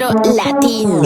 género latino.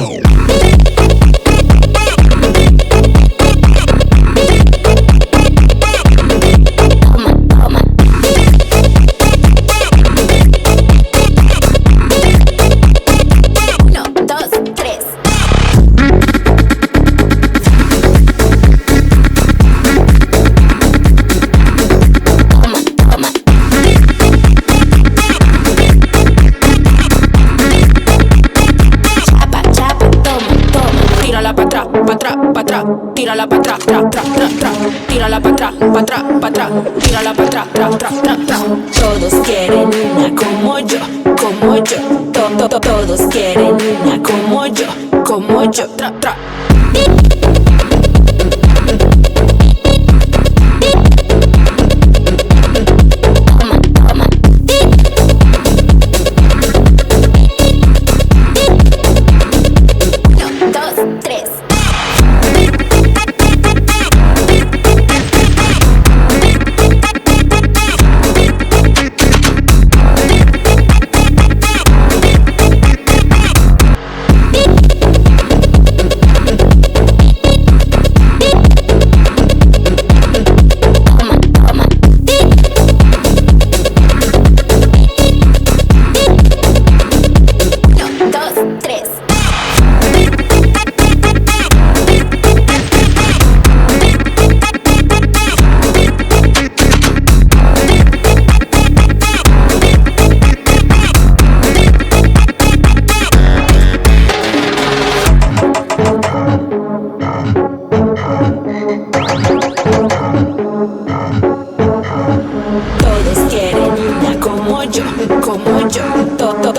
Tírala pa' atrás, tra, tra, tra, tra. Tírala pa' atrás, pa' atrás, pa' atrás. Tírala pa' atrás, tra, tra, tra, tra. Todos quieren una como yo, como yo. Todos quieren una como yo, tra, tra.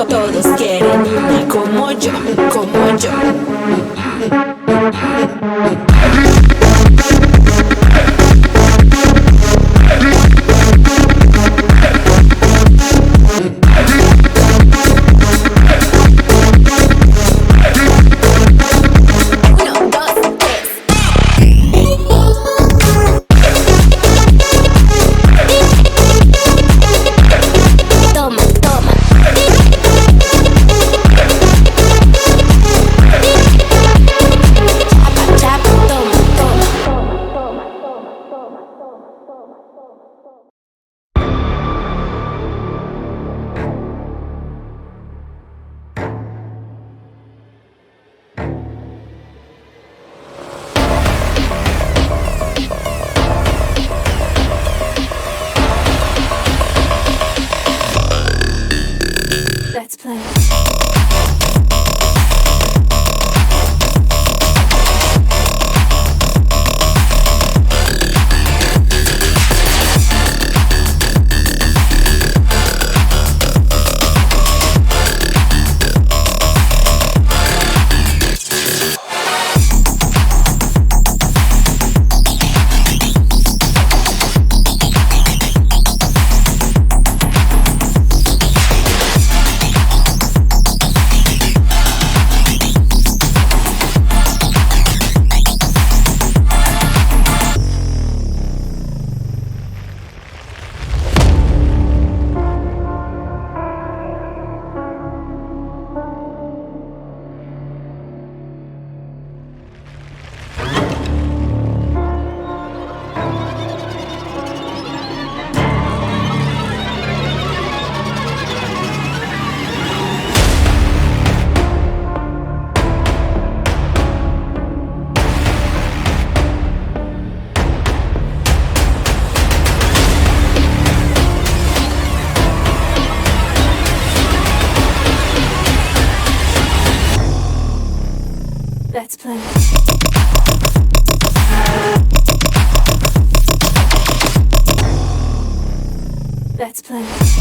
Todos quieren una como yo, como yo. Let's play. Let's play. Let's play.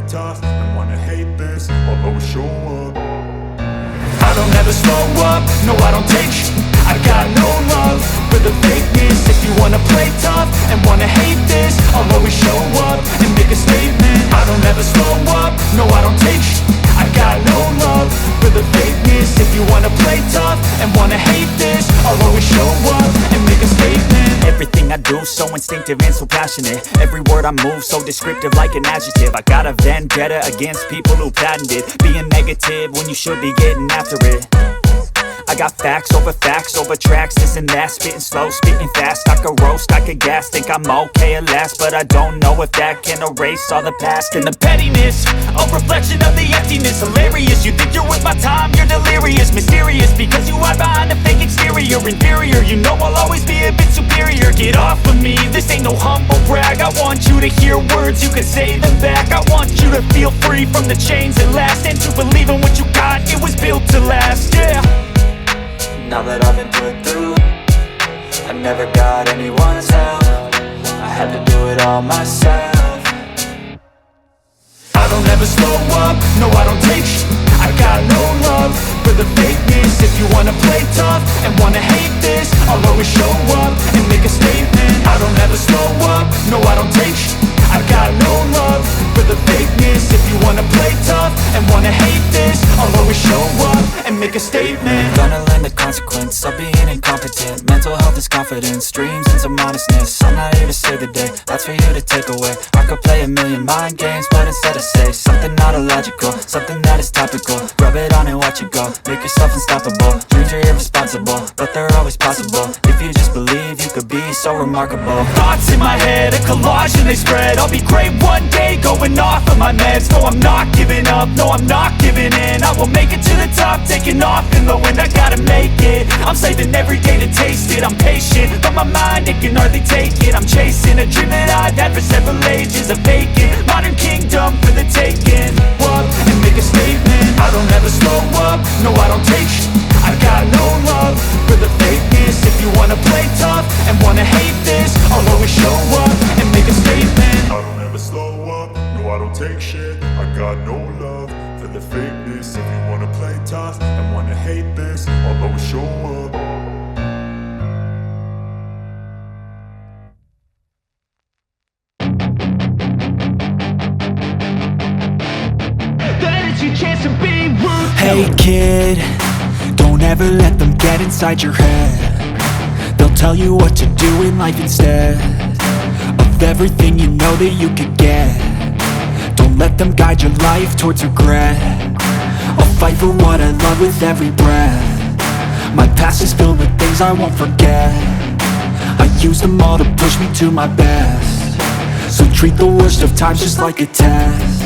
tough and wanna hate this, I'll always show up. I don't ever slow up, no I don't take sh**. I got no love for the fakeness. If you wanna play tough and wanna hate this, I'll always show up and make a statement. I don't ever slow up, no I don't take sh**. I got no love for the fakeness. If you wanna play tough and wanna hate this, I'll always show up and make a statement. Everything I do so instinctive and so passionate. Every word I move so descriptive like an adjective. I got a vendetta against people who patented being negative when you should be getting after it. I got facts over tracks, this and that. Spitting slow, spitting fast. I could roast, I could gas. Think I'm okay at last, but I don't know if that can erase all the past. And the pettiness, a reflection of the emptiness. Hilarious, you think you're with my time, you're delirious. Mysterious, because you hide behind a fake exterior. Inferior, you know I'll always be a bit superior. Get off of me, this ain't no humble brag. I want you to hear words, you can say them back. I want you to feel free from the chains that last, and to believe in what you got, it was built to last, yeah. Now that I've been put through, I never got anyone's help. I had to do it all myself. I don't ever slow up, no I don't take sh**. I got no love for the fakeness. If you wanna play tough and wanna hate this, I'll always show up and make a statement. I don't ever slow up, no I don't take sh**. I got no love for the fakeness. If you wanna play tough and wanna hate this, I'll always show up and make a statement. Gonna learn the consequence of being incompetent. Mental health is confidence, dreams and some honestness. I'm not here to save the day, that's for you to take away. I could play a million mind games, but instead I say something not illogical, something that is topical. Rub it on and watch it go, make yourself unstoppable. Dreams are irresponsible, but they're always possible. If you just believe, you could be so remarkable. Thoughts in my head, a collage and they spread. I'll be great one day, going off of my meds. No, I'm not giving up, no, I'm not giving in. I will make it to the top, taking off in the wind. I gotta make it, I'm saving every day to taste it. I'm patient, but my mind, it can hardly take it. I'm chasing a dream that I've had for several ages. A vacant, modern kingdom for the taking. Up and make a statement. I don't ever slow up, no I don't take sh**. I got no love for the fakeness. If you wanna play tough and wanna hate this, I'll always show up and make a statement. I don't ever slow up, no I don't take shit. I got no love for the fakeness. If you wanna play tough and wanna hate this, I'll always show up. Hey kid, don't ever let them get inside your head. They'll tell you what to do in life instead of everything you know that you could get. Don't let them guide your life towards regret. I'll fight for what I love with every breath. My past is filled with things I won't forget. I use them all to push me to my best. So treat the worst of times just like a test.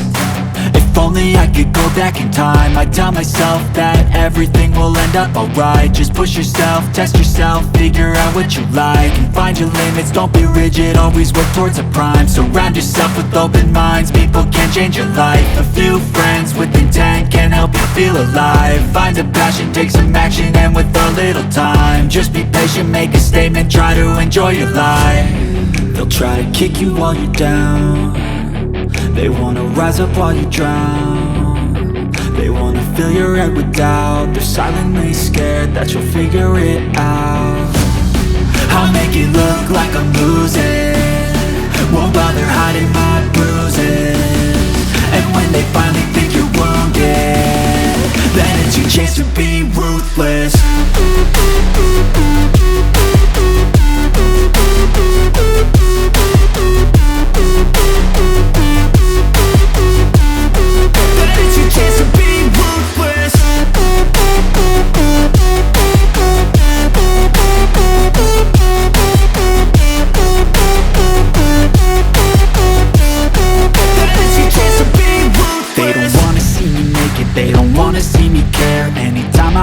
If only I could go back in time, I'd tell myself that everything will end up alright. Just push yourself, test yourself, figure out what you like, and find your limits, don't be rigid, always work towards a prime. Surround yourself with open minds, people can change your life. A few friends with intent can help you feel alive. Find a passion, take some action, and with a little time, just be patient, make a statement, try to enjoy your life. They'll try to kick you while you're down. They wanna rise up while you drown. They wanna fill your head with doubt. They're silently scared that you'll figure it out. I'll make it look like I'm losing, won't bother hiding my bruises. And when they finally think you're wounded, then it's your chance to be ruthless.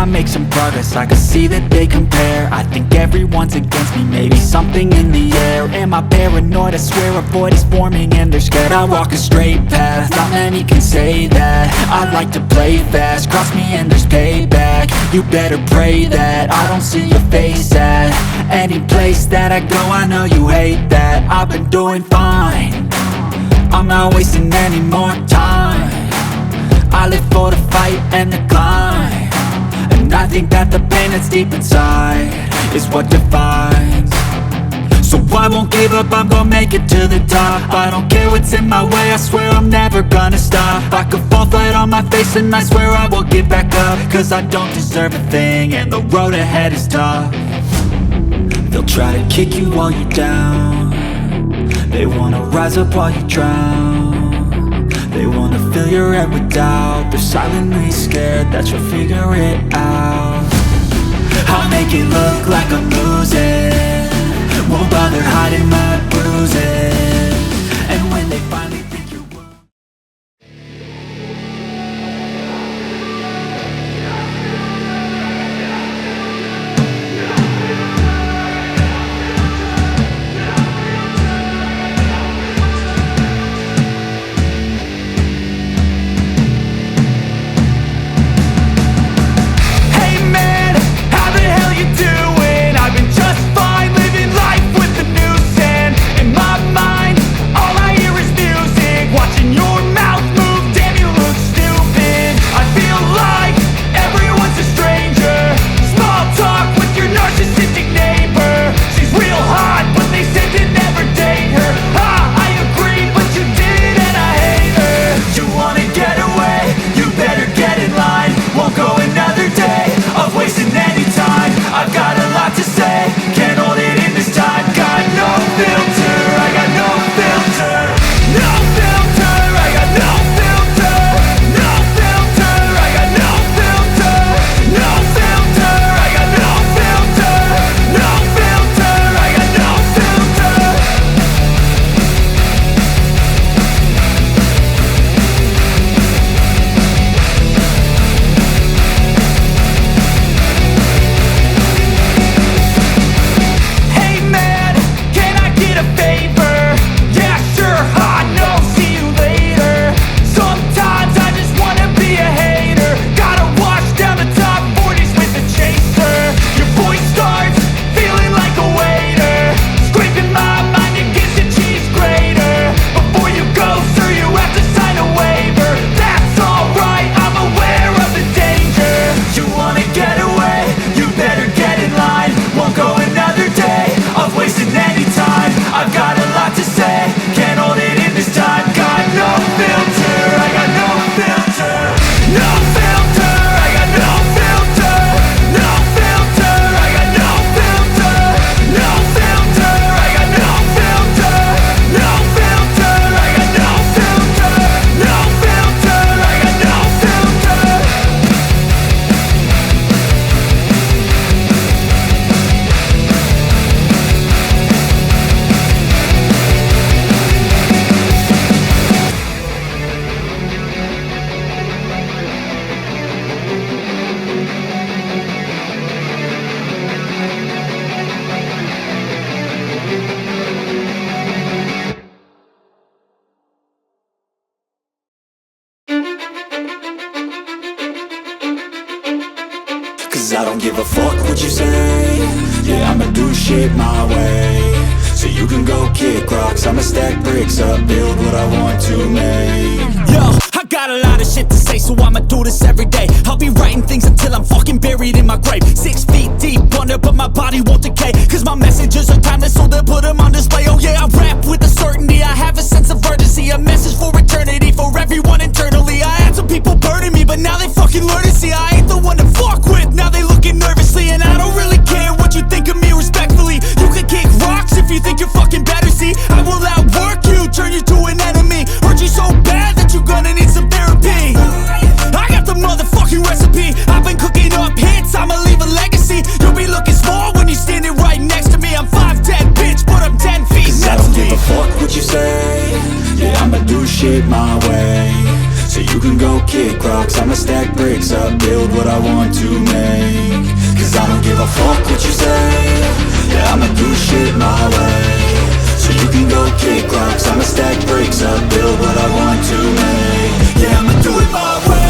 Make some progress, I can see that they compare. I think everyone's against me, maybe something in the air. Am I paranoid? I swear a void is forming and they're scared. I walk a straight path, not many can say that. I like to play fast, cross me and there's payback. You better pray that I don't see your face at any place that I go. I know you hate that. I've been doing fine, I'm not wasting any more time. I live for the fight and the climb, and I think that the pain that's deep inside is what defines. So I won't give up, I'm gonna make it to the top. I don't care what's in my way, I swear I'm never gonna stop. I could fall flat on my face and I swear I will get back up, cause I don't deserve a thing and the road ahead is tough. They'll try to kick you while you're down, they wanna rise up while you drown. They wanna fill your head with doubt, they're silently scared that you'll figure it out. I'll make it look like I'm losing, won't bother hiding my bruises. And when they finally think you're Cause I don't give a fuck what you say. Yeah, I'ma do shit my way. So you can go kick rocks, I'ma stack bricks up, build what I want to make. Yo, I got a lot of shit to say, so I'ma do this every day. I'll be writing things until I'm fucking buried in my grave. 6 feet deep under, but my body won't decay. Cause my messages are timeless, so they'll put them on display. Oh yeah, I rap with a certainty, I have a sense of urgency. A message for eternity, for everyone internally. I had some people burning me, but now they fucking learn to see I ain't the one to fuck with, now they looking nervously. And I don't really care what you think of me respectfully. You can kick rocks if you think you're fucking better, see. I will outwork you, turn you to an enemy. Hurt you so bad that you're gonna need some therapy. I got the motherfucking recipe, I've been cooking up hits, I'ma leave a legacy. You'll be looking small when you're standing right next to me. I'm 5'10", bitch, but I'm 10 feet Cause next I don't to give me. a fuck what you say. Yeah, I'ma do shit my way. So you can go kick rocks, I'ma stack bricks up, build what I want to make. Cause I don't give a fuck what you say. Yeah, I'ma do shit my way. So you can go kick rocks, I'ma stack bricks up, build what I want to make. Yeah, I'ma do it my way.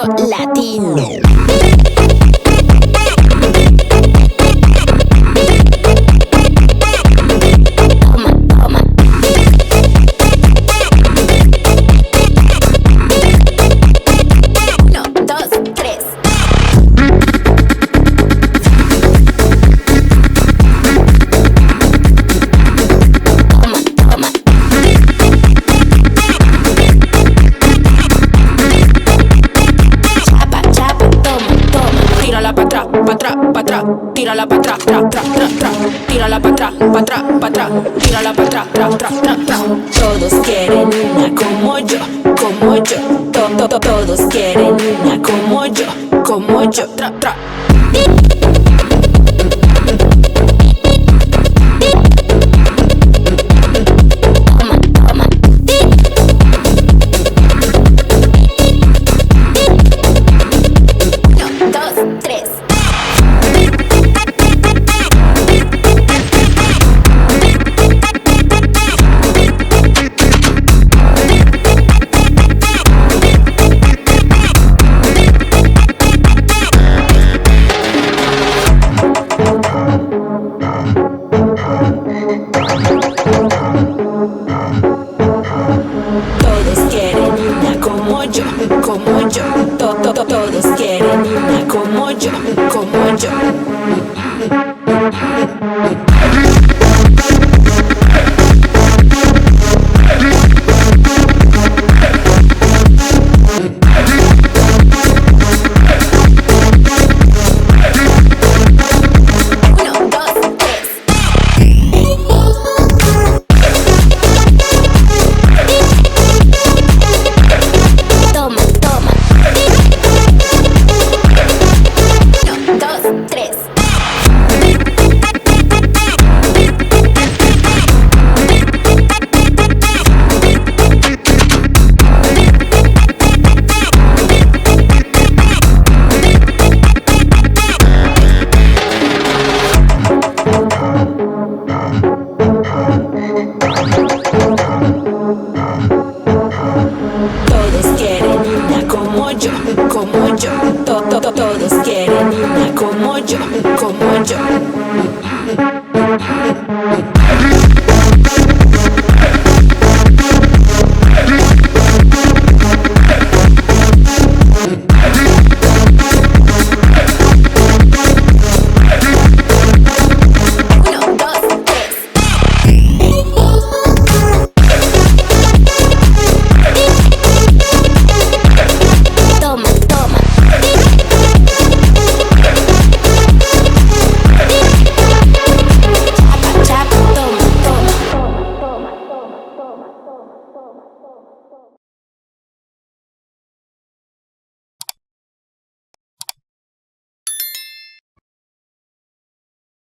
Afro Latino. Tírala pa' atrás, tra, tra, tra, tra. Tírala pa' atrás, pa' atrás, pa' atrás. Tírala pa' atrás, tra, tra, tra, tra. Todos quieren una como yo, como yo. Todos quieren una como yo, tra, tra.